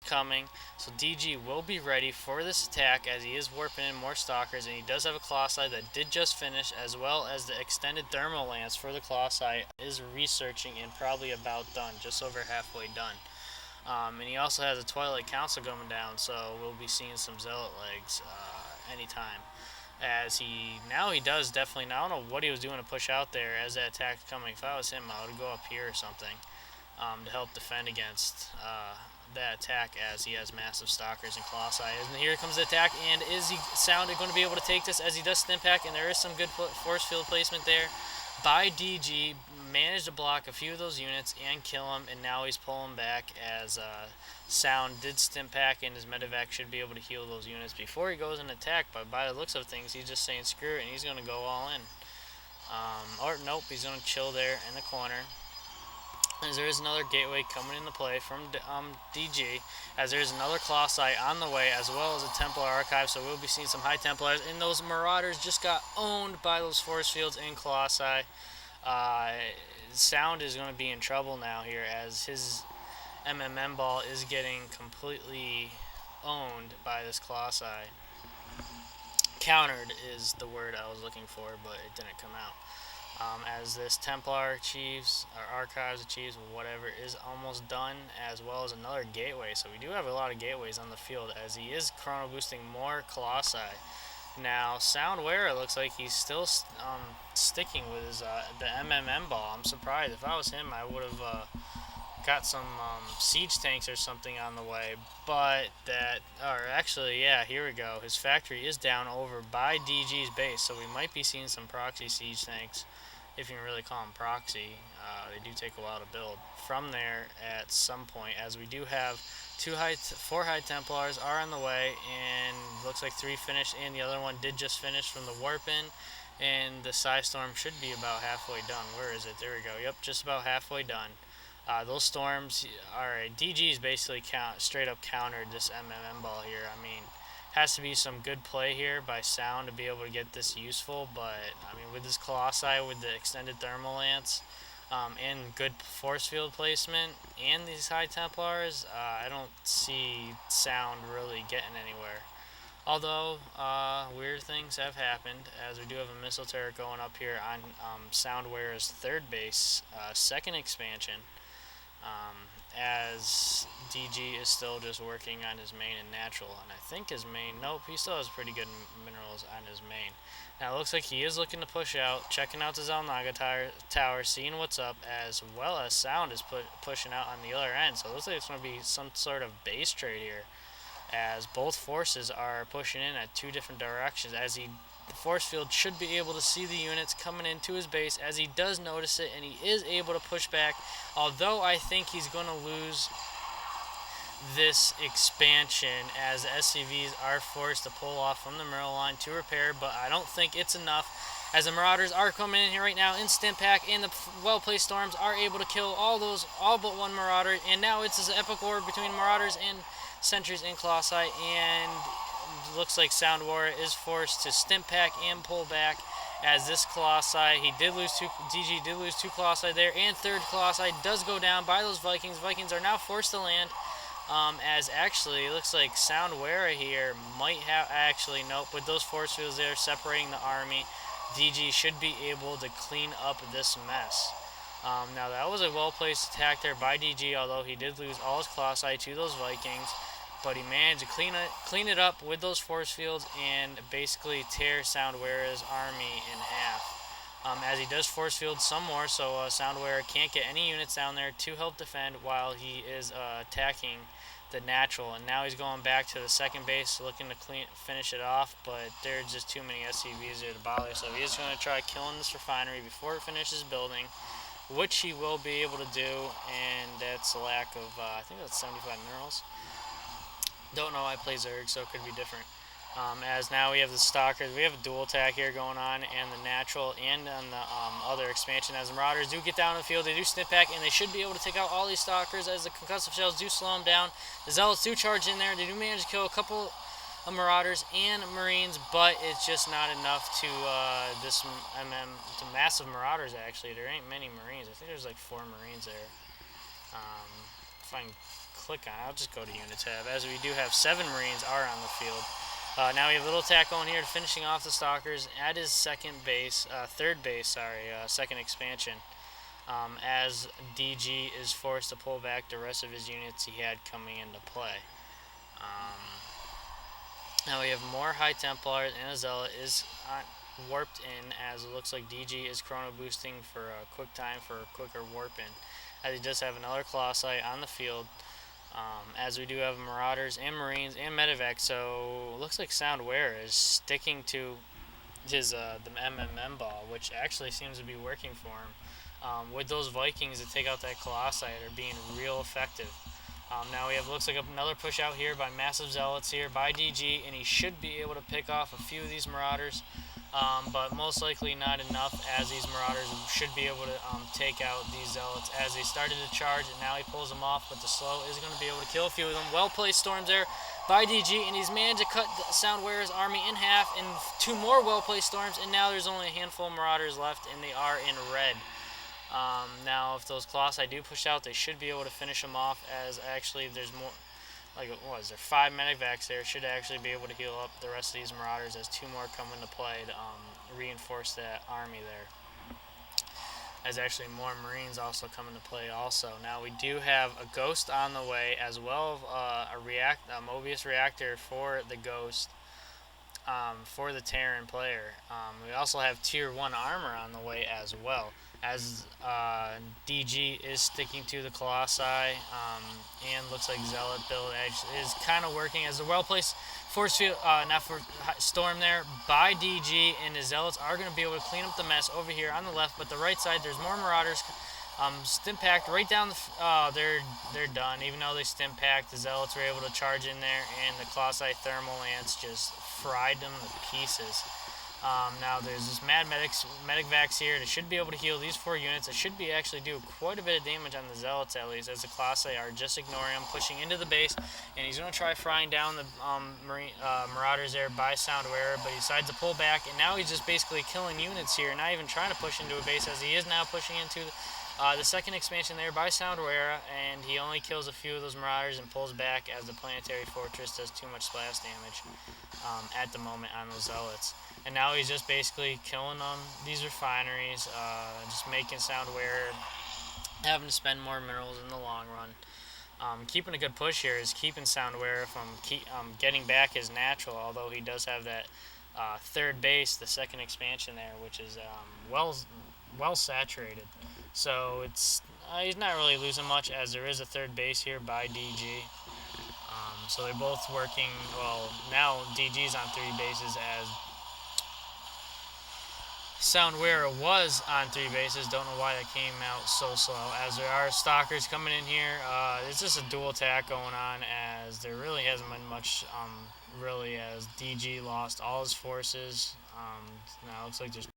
coming, so DG will be ready for this attack as he is warping in more stalkers, and he does have a Colossi that did just finish, as well as the extended thermal lance for the Colossi is researching and probably about done, just over halfway done. And he also has a Twilight Council going down, so we'll be seeing some Zealot legs anytime. As he does definitely, I don't know what he was doing to push out there as that attack coming. If I was him, I would go up here or something to help defend against that attack, as he has massive stalkers and Colossi. And here comes the attack, and is he Sound going to be able to take this as he does stim pack, and there is some good force field placement there by DG. Managed to block a few of those units and kill him, and now he's pulling back as Sound did stim pack, and his medevac should be able to heal those units before he goes and attack. But by the looks of things, he's just saying screw it, and he's going to go all in. Or nope, he's going to chill there in the corner. As there is another gateway coming into play from DG, as there is another Colossi on the way, as well as a Templar Archive, so we'll be seeing some High Templars, and those Marauders just got owned by those force fields and Colossi. Sound is going to be in trouble now here, as his MMM ball is getting completely owned by this Colossi. Countered is the word I was looking for, but it didn't come out. As this Templar Chiefs, or Archives of Chiefs, whatever, is almost done, as well as another gateway. So we do have a lot of gateways on the field, as he is chrono boosting more Colossi. Now, SoundWeRRa looks like he's still sticking with his the MMM ball. I'm surprised. If I was him, I would have got some siege tanks or something on the way. But actually, yeah, here we go. His factory is down over by DG's base, so we might be seeing some proxy siege tanks, if you can really call them proxy. They do take a while to build from there at some point, as we do have 4 High Templars are on the way, and looks like 3 finished, and the other one did just finish from the warp in, and the Psy Storm should be about halfway done. Where is it? There we go. Yep, just about halfway done. Those storms, alright, DG's basically straight up countered this MMM ball here. I mean, has to be some good play here by Sound to be able to get this useful, but I mean, with this Colossi, with the extended thermal lance, and good force field placement, and these High Templars, I don't see Sound really getting anywhere. Although, weird things have happened, as we do have a missile turret going up here on SoundWeRRa's third base, second expansion, as DG is still just working on his main and natural, and I think his main, nope, he still has pretty good minerals on his main. Now it looks like he is looking to push out, checking out the Zelnaga tower, seeing what's up, as well as Sound is pushing out on the other end, so it looks like it's going to be some sort of base trade here, as both forces are pushing in at 2 different directions, as the force field should be able to see the units coming into his base, as he does notice it, and he is able to push back, although I think he's going to lose this expansion, as SCVs are forced to pull off from the mineral line to repair, but I don't think it's enough, as the Marauders are coming in here right now in stim pack, and the well-placed storms are able to kill all but one Marauder, and now it's this epic war between Marauders and Sentries and Colossi, and looks like SoundWeRRa is forced to stim pack and pull back, as this Colossi, DG did lose 2 Colossi there, and third Colossi does go down by those Vikings. Vikings are now forced to land, as actually it looks like SoundWeRRa here might have, actually nope, with those force fields there separating the army, DG should be able to clean up this mess. Now that was a well-placed attack there by DG, although he did lose all his Colossi to those Vikings, but he managed to clean it up with those force fields and basically tear SoundWeRRa's army in half. As he does force field some more, so SoundWeRRa can't get any units down there to help defend while he is attacking the natural, and now he's going back to the second base looking to finish it off, but there's just too many SCVs there to bother, so he's going to try killing this refinery before it finishes building, which he will be able to do, and that's a lack of, I think that's 75 minerals. Don't know, I play Zerg, so it could be different. As now we have the Stalkers, we have a dual attack here going on, and the natural and on the other expansion, as the Marauders do get down in the field, they do snip back, and they should be able to take out all these Stalkers, as the concussive shells do slow them down. The Zealots do charge in there, they do manage to kill a couple of Marauders and Marines, but it's just not enough to to massive Marauders. Actually, there ain't many Marines. I think there's like 4 Marines there. If I can click on. I'll just go to unit tab, as we do have 7 Marines are on the field. Now we have a little attack going here, finishing off the Stalkers at his third base, second expansion. As DG is forced to pull back the rest of his units he had coming into play. Now we have more High Templars, and a Zealot is warped in, as it looks like DG is chrono boosting for a quick time for a quicker warp in, as he does have another Colossi on the field. As we do have Marauders and Marines and Medevac, so it looks like SoundWeRRa is sticking to his the MMM ball, which actually seems to be working for him. With those Vikings that take out that Colossi, they're being real effective. Now we have, looks like another push out here by massive Zealots here by DG, and he should be able to pick off a few of these Marauders, but most likely not enough, as these Marauders should be able to take out these Zealots as they started to charge, and now he pulls them off, but the slow is going to be able to kill a few of them. Well-placed storms there by DG, and he's managed to cut SoundWeRRa's army in half, and 2 more well-placed storms, and now there's only a handful of Marauders left, and they are in red. Now, if those Colossi do push out, they should be able to finish them off, as actually there's more, like, what is there, 5 Medevacs there, should actually be able to heal up the rest of these Marauders, as 2 more come into play to reinforce that army there. As actually more Marines also come into play also. Now we do have a Ghost on the way, as well as a Mobius Reactor for the Ghost, for the Terran player. We also have Tier 1 armor on the way as well, as DG is sticking to the Colossi, and looks like Zealot build is kind of working as a well-placed force field, storm there by DG, and the Zealots are going to be able to clean up the mess over here on the left, but the right side there's more Marauders. Stimpacked right down they're done. Even though they stimpacked, the Zealots were able to charge in there, and the Colossi Thermal Ants just fried them to pieces. Now there's this Mad Medivacs here that should be able to heal these 4 units. It should be actually do quite a bit of damage on the Zealots at least, as the Colossi are just ignoring him, pushing into the base, and he's going to try frying down the Marauders there by SoundWeRRa, but he decides to pull back, and now he's just basically killing units here, not even trying to push into a base, as he is now pushing into the second expansion there by SoundWeRRa, and he only kills a few of those Marauders and pulls back, as the Planetary Fortress does too much splash damage at the moment on those Zealots. And now he's just basically killing these refineries, just making SoundWeRRa having to spend more minerals in the long run. Keeping a good push here is keeping SoundWeRRa from getting back his natural, although he does have that third base, the second expansion there, which is well saturated. So it's he's not really losing much, as there is a third base here by DG. So they're both working. Well, now DG's on 3 bases, as SoundWeRRa was on 3 bases. Don't know why that came out so slow, as there are Stalkers coming in here. It's just a dual attack going on, as there really hasn't been much, really, as DG lost all his forces. Now it looks like there's